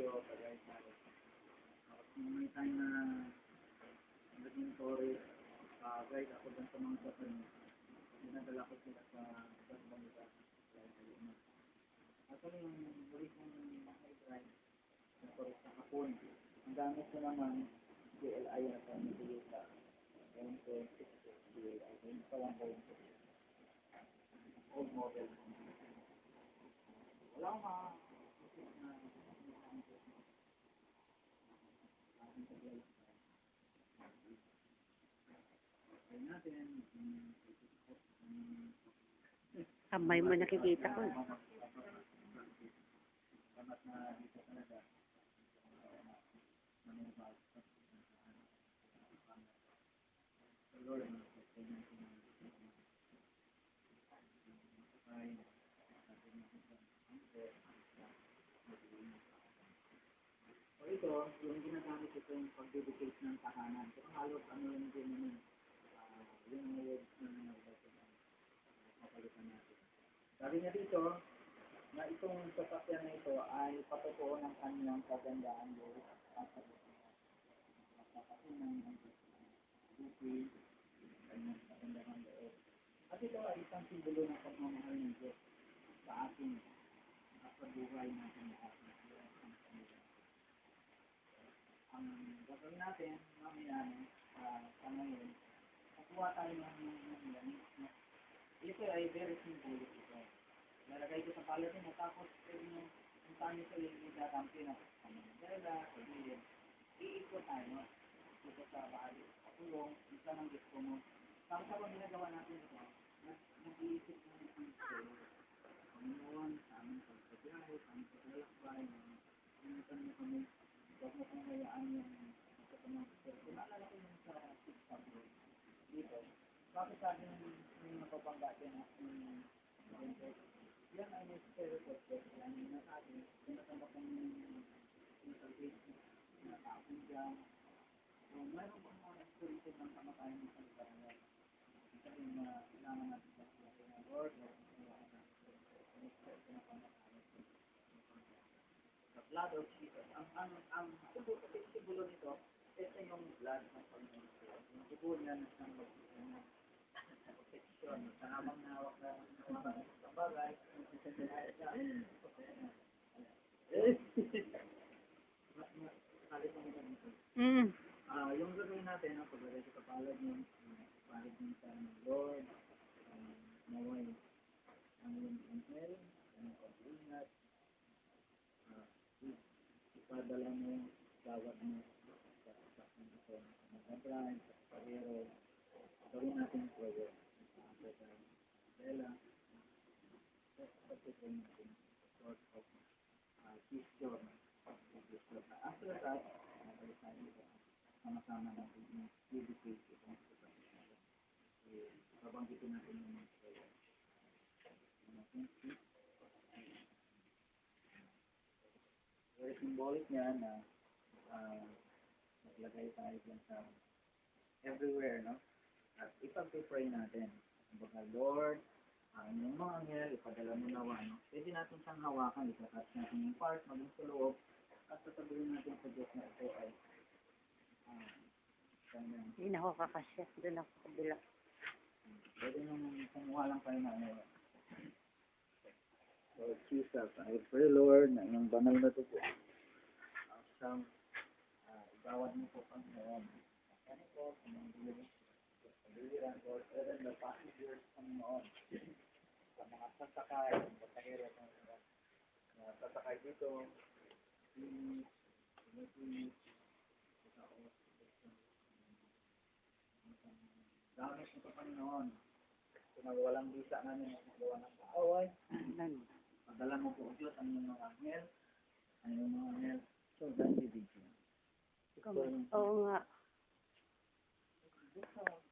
tayo, pag-guide tayo. Tapos may time na naging tourist, guide ako dun sa mga Japanese. Dinadala ko sila sa ibang bansa. Actually, yung huli kong drive na tourist sa Hapon, ang gamit ko naman, GLI na sa Toyota. 1.6 GLI. Yung pa lang ko yung old model. Wala akong ma-isip na natin, Kamay mo nakikita ko. dapat na dito talaga Lord, so ito, yung ginagamit ito yung pag-dedicate ng tahanan. Kung halos ano yung din naman, yung words na papalitan natin. Sabi niya dito, na itong sasakyan na ito ay patotoo ng kanyang kagandaan Lord at kapatunan ng duty kanyang kagandaan Lord. At ito ay isang simbolo ng pagmamahal ng Diyos sa ating at sa buhay natin lahat. Ang gagawin natin mamaya sa ngayon, kukuha tayo ng ito ay very simple ito. Lalagay ko sa palad mo, tapos pwede nyo kung saan nyo sa igagampi na Mandela, sabihin, iikot tayo dito sa bahagi. Patulong, isa ng gusto mo. Tapos habang ginagawa natin ito, nag-iisip mo ng Panginoon, sa aming pagsabihay, sa aming paglalakbay, pinitan mo kami, huwag mo kong hayaan yung kasamang spirito. Naalala ko yung sa TikTok dito. Bakit sa akin yung napapangga din yan ay may spirito. Yan yung nasabi, pinatanggap ng salvation, natapon dyan. So, mayroon pang mga spirito ng kamatayan ng salitaran. Ito yung kailangan natin sa Lord, the blood of Jesus. Ang simbolo nito, ito yung blood ng Panginoon. Yung dugo niya ng protection. Sa namang nawak na mga bagay, Mm. yung gagawin natin, paglagay sa kapalad yung palad ng sa Lord, naway, ang yung angel, ang pag-ingat, ipadala mo, bawat mo, sa ito, mag-apply, sa karero, gawin natin prayer. Sa Mandela, pagkakita natin, sort of, picture, after that, nabalik tayo dito, sama-sama natin yung dedicate itong pagkakita. Babanggitin natin yung prayer. Very symbolic niya na maglagay tayo dyan sa everywhere, no? At ipag-pray natin. Kumbaga, Lord, yung mga anghel, ipadala mo nawa, no? Pwede natin siyang hawakan, itatouch natin yung part, maging sa loob, at sasabihin natin sa Diyos na ito ay Hindi na ako kakasya. Doon ako kabila. pwede nung kumuha lang tayo na ano. Lord Jesus, I pray, Lord, na yung banal na dugo, siyang igawad mo po kami noon. Ano po, sa mga biliran, Lord, even the passengers kami noon. Sa mga sasakay, pasahero, sasakay dito, gamit mo ito Panginoon. Kung walang bisa namin at magawa ng kaaway, padala mo po Diyos ang iyong mga anghel, ang iyong mga anghel. So, that's the video. Oo nga.